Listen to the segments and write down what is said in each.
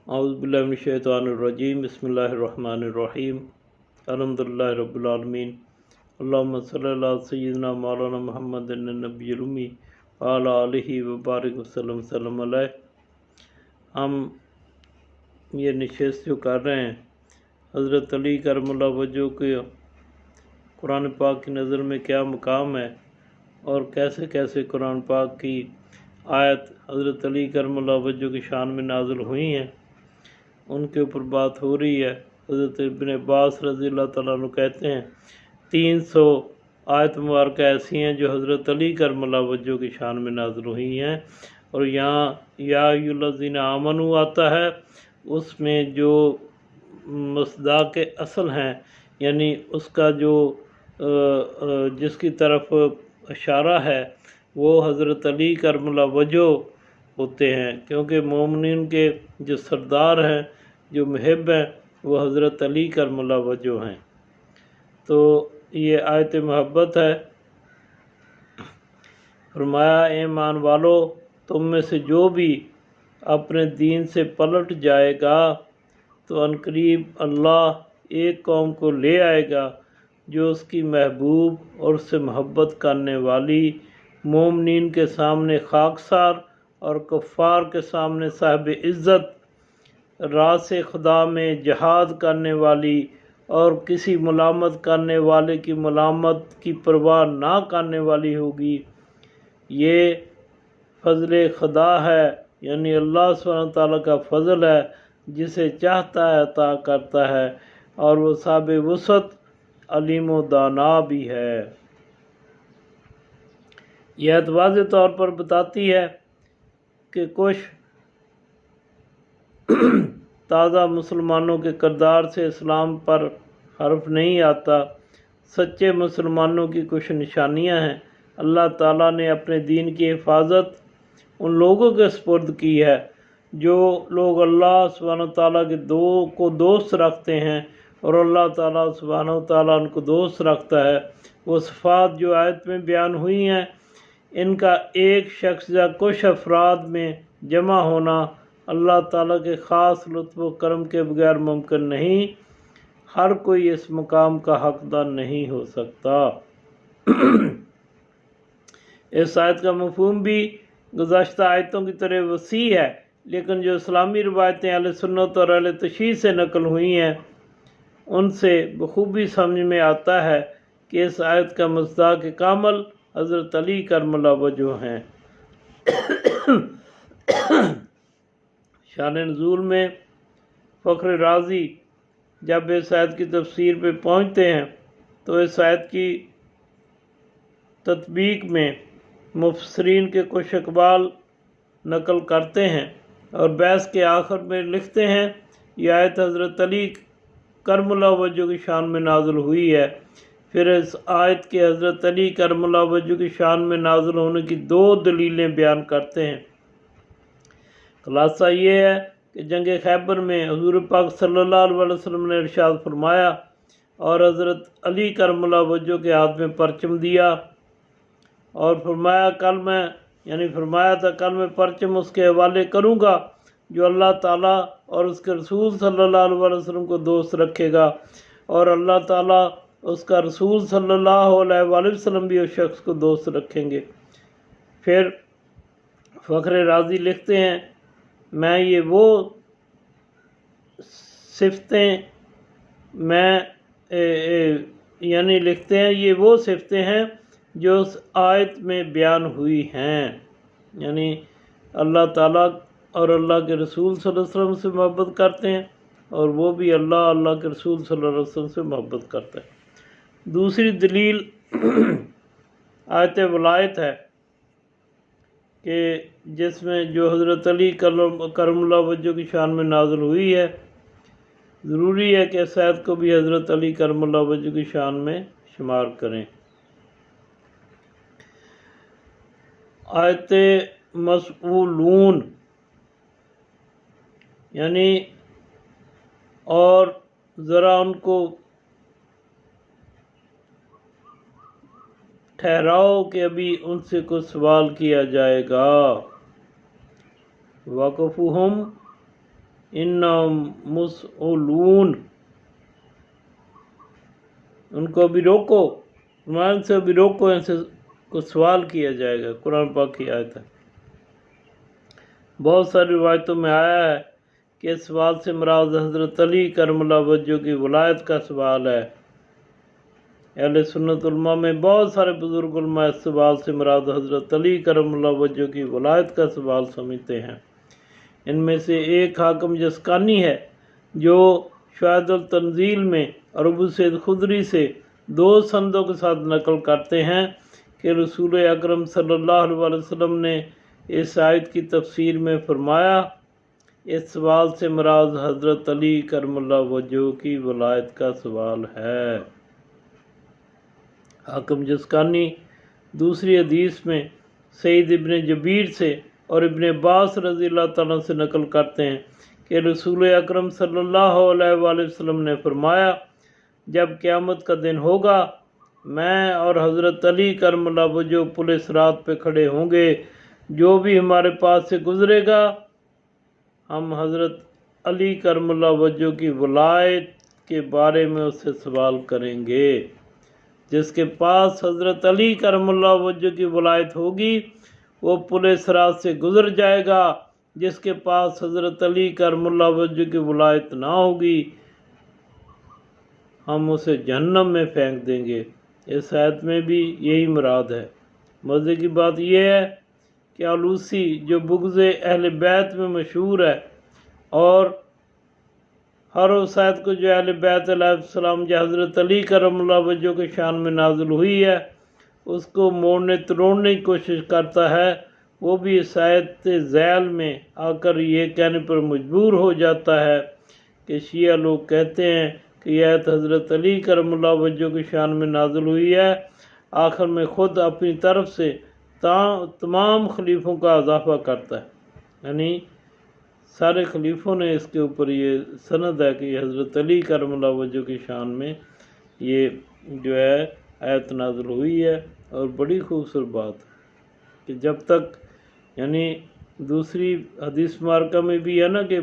اعوذ باللہ من الشیطان الرجیم بسم اللہ الرحمن الرحیم الحمدللہ رب العالمین اللہم صلی اللہ علی سیدنا مولانا محمد النبی الامی وعلی آلہ وبارک وسلم سلم علیہ۔ ہم یہ نشست جو کر رہے ہیں حضرت علی کرم اللہ وجہ کے قرآن پاک کی نظر میں کیا مقام ہے اور کیسے کیسے قرآن پاک کی آیت حضرت علی کرم اللہ وجہ کی شان میں نازل ہوئی ہیں، ان کے اوپر بات ہو رہی ہے۔ حضرت ابن عباس رضی اللہ تعالیٰ عنہ کہتے ہیں 300 آیت مبارکہ ایسی ہیں جو حضرت علی کرم اللہ وجہ کی شان میں نازل ہوئی ہیں، اور یہاں یا ایھا الذین آمنوا آتا ہے، اس میں جو مصداق اصل ہیں، یعنی اس کا جو جس کی طرف اشارہ ہے وہ حضرت علی کرم اللہ وجہ ہوتے ہیں، کیونکہ مومنین کے جو سردار ہیں، جو محب ہیں، وہ حضرت علی کرم اللہ وجہ ہیں۔ تو یہ آیت محبت ہے۔ فرمایا اے ایمان والو، تم میں سے جو بھی اپنے دین سے پلٹ جائے گا تو عنقریب اللہ ایک قوم کو لے آئے گا جو اس کی محبوب اور اس سے محبت کرنے والی، مومنین کے سامنے خاکسار اور کفار کے سامنے صاحب عزت، راس خدا میں جہاد کرنے والی اور کسی ملامت کرنے والے کی ملامت کی پرواہ نہ کرنے والی ہوگی۔ یہ فضل خدا ہے، یعنی اللہ سبحانہ تعالیٰ کا فضل ہے، جسے چاہتا ہے عطا کرتا ہے، اور وہ صاحب وسعت علیم و دانا بھی ہے۔ یہ آیت واضح طور پر بتاتی ہے کہ کچھ تازہ مسلمانوں کے کردار سے اسلام پر حرف نہیں آتا۔ سچے مسلمانوں کی کچھ نشانیاں ہیں۔ اللہ تعالیٰ نے اپنے دین کی حفاظت ان لوگوں کے سپرد کی ہے جو لوگ اللہ سبحانہ تعالیٰ کے کو دوست رکھتے ہیں، اور اللہ تعالیٰ سبحانہ تعالیٰ ان کو دوست رکھتا ہے۔ وہ صفات جو آیت میں بیان ہوئی ہیں، ان کا ایک شخص یا کچھ افراد میں جمع ہونا اللہ تعالیٰ کے خاص لطف و کرم کے بغیر ممکن نہیں۔ ہر کوئی اس مقام کا حقدار نہیں ہو سکتا۔ اس آیت کا مفہوم بھی گزشتہ آیتوں کی طرح وسیع ہے، لیکن جو اسلامی روایتیں اہل سنت اور اہل تشیع سے نقل ہوئی ہیں، ان سے بخوبی سمجھ میں آتا ہے کہ اس آیت کا مصداق کامل حضرت علی کرم اللہ وجہ ہیں۔ شان نزول میں فخر رازی جب اس آیت کی تفسیر پہ پہنچتے ہیں تو اس آیت کی تطبیق میں مفسرین کے کچھ اقوال نقل کرتے ہیں، اور بحث کے آخر میں لکھتے ہیں یہ آیت حضرت علی کرم اللہ وجہ کی شان میں نازل ہوئی ہے۔ پھر اس آیت کے حضرت علی کرم اللہ وجہ کی شان میں نازل ہونے کی 2 دلیلیں بیان کرتے ہیں۔ خلاصہ یہ ہے کہ جنگ خیبر میں حضور پاک صلی اللہ علیہ وسلم نے ارشاد فرمایا اور حضرت علی کرم اللہ وجہ کے ہاتھ میں پرچم دیا، اور فرمایا تھا کل میں پرچم اس کے حوالے کروں گا جو اللہ تعالیٰ اور اس کے رسول صلی اللہ علیہ وسلم کو دوست رکھے گا، اور اللہ تعالیٰ اس کا رسول صلی اللہ علیہ وآلہ وسلم بھی اس شخص کو دوست رکھیں گے۔ پھر فخر رازی لکھتے ہیں میں یہ وہ صفتیں ہیں جو اس آیت میں بیان ہوئی ہیں، یعنی اللہ تعالیٰ اور اللہ کے رسول صلی اللہ علیہ وسلم سے محبت کرتے ہیں، اور وہ بھی اللہ کے رسول صلی اللہ علیہ وسلم سے محبت کرتا ہے۔ دوسری دلیل آیت ولایت ہے کہ جس میں جو حضرت علی کرم اللہ وجہ کی شان میں نازل ہوئی ہے، ضروری ہے کہ اس آیت کو بھی حضرت علی کرم اللہ وجہ کی شان میں شمار کریں۔ آیت مسئولون، یعنی اور ذرا ان کو ٹھہراؤ کہ ابھی ان سے کچھ سوال کیا جائے گا۔ وقفہم انہم مسئولون، ان کو بھی روکو، ان سے بھی روکو، ان سے کو سوال کیا جائے گا۔ قرآن پاک کی آیت ہے۔ بہت ساری روایتوں میں آیا ہے کہ اس سوال سے مراد حضرت علی کرم اللہ وجہ کی ولایت کا سوال ہے۔ اہل سنت علماء میں بہت سارے بزرگ علماء اس سوال سے مراد حضرت علی کرم اللہ وجہ کی ولایت کا سوال سمجھتے ہیں۔ ان میں سے ایک حاکم جسکانی ہے جو شواہد التنزیل میں اور ابو سعید خدری سے 2 سندوں کے ساتھ نقل کرتے ہیں کہ رسول اکرم صلی اللہ علیہ وسلم نے اس آیت کی تفسیر میں فرمایا، اس سوال سے مراد حضرت علی کرم اللہ وجہ کی ولایت کا سوال ہے۔ حاکم جسکانی دوسری حدیث میں سعید ابن جبیر سے اور ابن عباس رضی اللہ تعالیٰ سے نقل کرتے ہیں کہ رسول اکرم صلی اللہ علیہ وآلہ وسلم نے فرمایا، جب قیامت کا دن ہوگا میں اور حضرت علی کرم اللہ وجہ پل صراط پہ کھڑے ہوں گے، جو بھی ہمارے پاس سے گزرے گا ہم حضرت علی کرم اللہ وجہ کی ولایت کے بارے میں اس سے سوال کریں گے۔ جس کے پاس حضرت علی کرم اللہ وجہ کی ولایت ہوگی وہ پل صراط سے گزر جائے گا، جس کے پاس حضرت علی کرم اللہ وجہ کی ولایت نہ ہوگی ہم اسے جہنم میں پھینک دیں گے۔ اس آیت میں بھی یہی مراد ہے۔ مزے کی بات یہ ہے کہ آلوسی جو بغض اہل بیت میں مشہور ہے اور ہر اس آیت کو جو اہل بیت علیہ السلام جو حضرت علی کرم اللہ وجہ کے شان میں نازل ہوئی ہے اس کو موڑنے توڑنے کی کوشش کرتا ہے، وہ بھی اس آیت ذیل میں آ کر یہ کہنے پر مجبور ہو جاتا ہے کہ شیعہ لوگ کہتے ہیں کہ یہ آیت حضرت علی کرم اللہ وجہ کی شان میں نازل ہوئی ہے، آخر میں خود اپنی طرف سے تمام خلیفوں کا اضافہ کرتا ہے، یعنی سارے خلیفوں نے اس کے اوپر یہ سند ہے کہ یہ حضرت علی کرم اللہ وجہ کی شان میں یہ جو ہے آیت نازل ہوئی ہے۔ اور بڑی خوبصورت بات ہے کہ جب تک یعنی دوسری حدیث مبارکہ میں بھی ہے نا کہ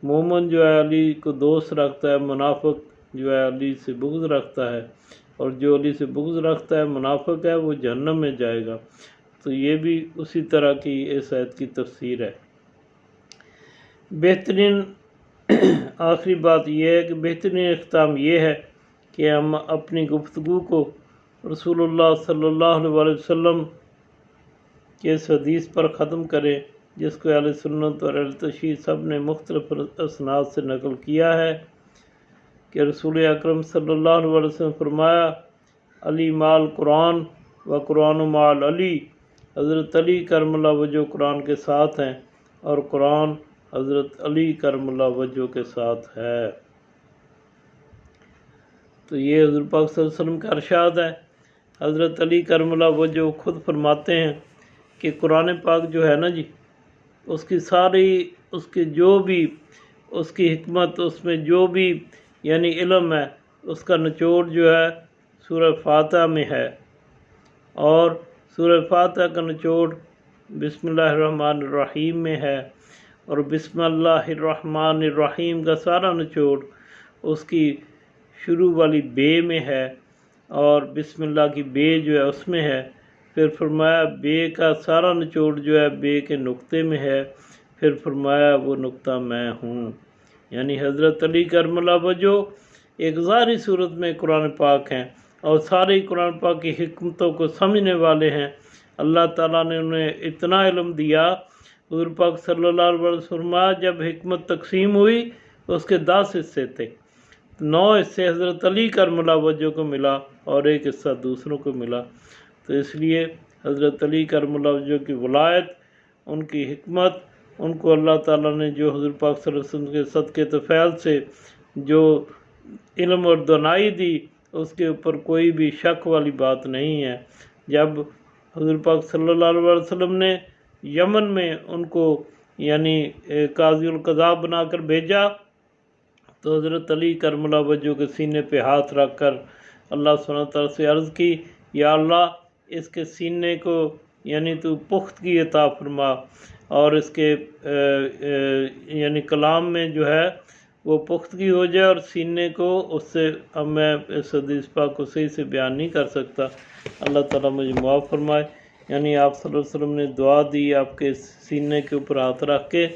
مومن جو ہے علی کو دوست رکھتا ہے، منافق جو ہے علی سے بغض رکھتا ہے، اور جو علی سے بغض رکھتا ہے منافق ہے وہ جہنم میں جائے گا۔ تو یہ بھی اسی طرح کی اس آیت کی تفسیر ہے۔ بہترین آخری بات یہ ہے کہ بہترین اختتام یہ ہے کہ ہم اپنی گفتگو کو رسول اللہ صلی اللہ علیہ وسلم کے اس حدیث پر ختم کریں جس کو اہل سنت اور اہل تشیع سب نے مختلف اسناد سے نقل کیا ہے کہ رسول اکرم صلی اللہ علیہ وسلم فرمایا، علی مال قرآن و قرآن مال علی، حضرت علی کرم اللہ وجہ قرآن کے ساتھ ہیں اور قرآن حضرت علی کرم اللہ وجہ کے ساتھ ہے۔ تو یہ حضور پاک صلی اللہ علیہ وسلم کا ارشاد ہے۔ حضرت علی کرم اللہ وجہ خود فرماتے ہیں کہ قرآن پاک جو ہے نا جی، اس کی ساری اس کی جو بھی اس کی حکمت، اس میں جو بھی یعنی علم ہے، اس کا نچوڑ جو ہے سورہ فاتحہ میں ہے، اور سورہ فاتحہ کا نچوڑ بسم اللہ الرحمن الرحیم میں ہے، اور بسم اللہ الرحمن الرحیم کا سارا نچوڑ اس کی شروع والی بے میں ہے، اور بسم اللہ کی بے جو ہے اس میں ہے۔ پھر فرمایا بے کا سارا نچوڑ جو ہے بے کے نقطے میں ہے، پھر فرمایا وہ نقطہ میں ہوں، یعنی حضرت علی کرم اللہ وجہ ایک ظاہری صورت میں قرآن پاک ہیں اور سارے قرآن پاک کی حکمتوں کو سمجھنے والے ہیں۔ اللہ تعالیٰ نے انہیں اتنا علم دیا، حضور پاک صلی اللہ علیہ وسلم فرمایا جب حکمت تقسیم ہوئی اس کے 10 حصے تھے، 9 حصے حضرت علی کرم اللہ وجہ کو ملا اور ایک حصہ دوسروں کو ملا۔ تو اس لیے حضرت علی کرم اللہ وجہ کی ولایت، ان کی حکمت، ان کو اللہ تعالیٰ نے جو حضور پاک صلی اللہ علیہ وسلم کے صدقے طفیل سے جو علم اور دانائی دی اس کے اوپر کوئی بھی شک والی بات نہیں ہے۔ جب حضور پاک صلی اللہ علیہ وسلم نے یمن میں ان کو یعنی قاضی القضاء بنا کر بھیجا تو حضرت علی کرم اللہ وجہ کے سینے پہ ہاتھ رکھ کر اللہ سبحانہ تعالیٰ سے عرض کی، یا اللہ اس کے سینے کو یعنی تو پختگی عطا فرما، اور اس کے یعنی کلام میں جو ہے وہ پختگی ہو جائے، اور سینے کو اس سے اب میں اس حدیث پاک کو صحیح سے بیان نہیں کر سکتا۔ اللہ تعالیٰ مجھے معاف فرمائے۔ یعنی آپ صلی اللہ علیہ وسلم نے دعا دی آپ کے سینے کے اوپر ہاتھ رکھ کے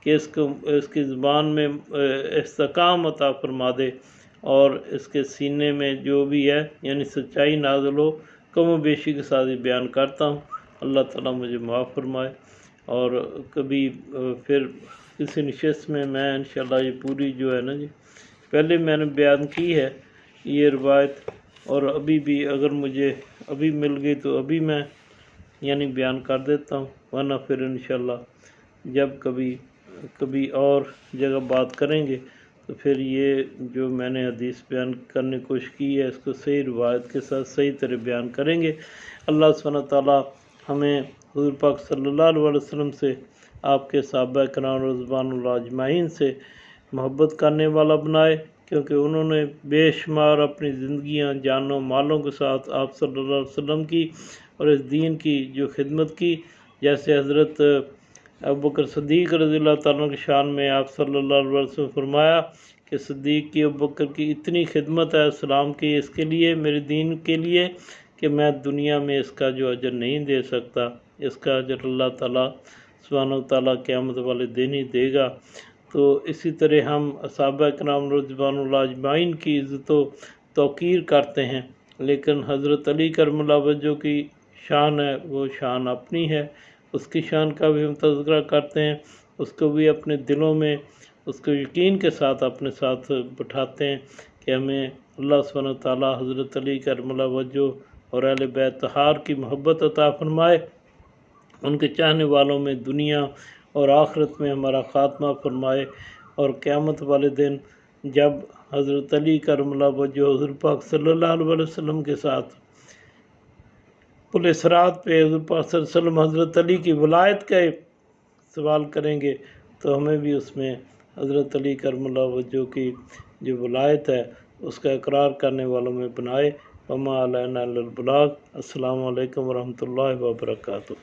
کہ اس کی زبان میں استحکام عطا فرما دے، اور اس کے سینے میں جو بھی ہے یعنی سچائی نازل ہو، کم و بیشی کے ساتھ بیان کرتا ہوں۔ اللہ تعالیٰ مجھے معاف فرمائے۔ اور کبھی پھر کسی نشست میں انشاءاللہ یہ پوری جو ہے نا جی، پہلے میں نے بیان کی ہے یہ روایت، اور ابھی بھی اگر مجھے ابھی مل گئی تو ابھی میں یعنی بیان کر دیتا ہوں، ورنہ پھر انشاءاللہ جب کبھی اور جگہ بات کریں گے تو پھر یہ جو میں نے حدیث بیان کرنے کی کوشش کی ہے اس کو صحیح روایت کے ساتھ صحیح طرح بیان کریں گے۔ اللہ سبحانہ تعالیٰ ہمیں حضور پاک صلی اللہ علیہ وسلم سے، آپ کے صحابہ کرام رضوان اللہ اجمعین سے محبت کرنے والا بنائے، کیونکہ انہوں نے بے شمار اپنی زندگیاں جانوں مالوں کے ساتھ آپ صلی اللہ علیہ وسلم کی اور اس دین کی جو خدمت کی، جیسے حضرت ابوبکر صدیق رضی اللہ تعالیٰ کی شان میں آپ صلی اللہ علیہ وسلم فرمایا کہ صدیق کی ابوبکر کی اتنی خدمت ہے اسلام کی، اس کے لیے میرے دین کے لیے، کہ میں دنیا میں اس کا جو اجر نہیں دے سکتا، اس کا اجر اللہ تعالیٰ سبحانہ و تعالیٰ قیامت والے دن ہی دے گا۔ تو اسی طرح ہم صحابہ کرام رضوان اللہ اجمعین کی عزت و توقیر کرتے ہیں، لیکن حضرت علی کرم اللہ وجہ کی شان ہے، وہ شان اپنی ہے، اس کی شان کا بھی ہم تذکرہ کرتے ہیں، اس کو بھی اپنے دلوں میں اس کو یقین کے ساتھ اپنے ساتھ بٹھاتے ہیں کہ ہمیں اللہ سبحانہ تعالیٰ حضرت علی کرم اللہ وجہ اور اہل بیت طہار کی محبت عطا فرمائے، ان کے چاہنے والوں میں دنیا اور آخرت میں ہمارا خاتمہ فرمائے، اور قیامت والے دن جب حضرت علی کرم اللہ وجہ حضور پاک صلی اللہ علیہ وسلم کے ساتھ پل صراط پہ حضور پاک صلی اللہ علیہ وسلم حضرت علی کی ولایت کا سوال کریں گے تو ہمیں بھی اس میں حضرت علی کرم اللہ وجہ کی جو ولایت ہے اس کا اقرار کرنے والوں میں بنائے۔ وما علینا الا البلاغ۔ السلام علیکم ورحمۃ اللہ وبرکاتہ۔